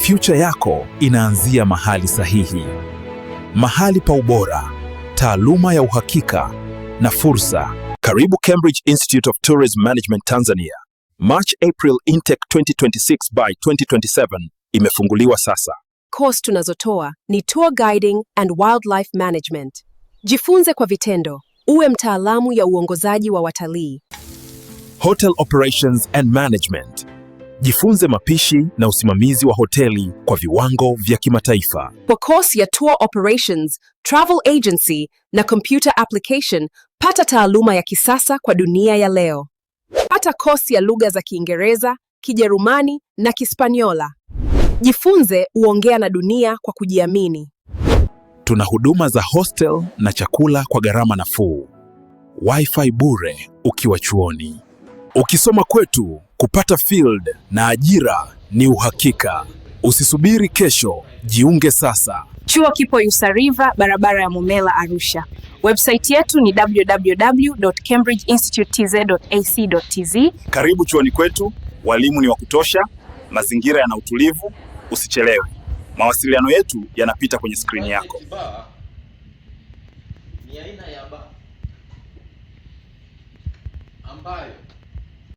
Future yako inaanzia mahali sahihi. Mahali pa ubora, taaluma ya uhakika na fursa. Karibu Cambridge Institute of Tourism Management Tanzania. March-April intake 2026 by 2027 imefunguliwa sasa. Course tunazotoa ni Tour Guiding and Wildlife Management. Jifunze kwa vitendo, uwe mtaalamu ya uongozaji wa watalii. Hotel Operations and Management. Jifunze mapishi na usimamizi wa hoteli kwa viwango vya kimataifa. Kwa course ya Tour Operations, Travel Agency na Computer Application, pata taaluma ya kisasa kwa dunia ya leo. Pata course ya lugha za Kiingereza, Kijerumani na Kispaniola. Jifunze uongea na dunia kwa kujiamini. Tuna huduma za hostel na chakula kwa gharama nafuu. Wi-Fi bure ukiwa chuoni. Ukisoma kwetu, kupata field na ajira ni uhakika. Usisubiri kesho, jiunge sasa. Chuo kipo Usariva, barabara ya Momela, Arusha. Website yetu ni www.cambridgeinstitutetz.ac.tz. Karibu chuoni kwetu, walimu ni wa kutosha, mazingira yana utulivu, usichelewe. Mawasiliano yetu yanapita kwenye skrini yako. Ni aina ya ba ambayo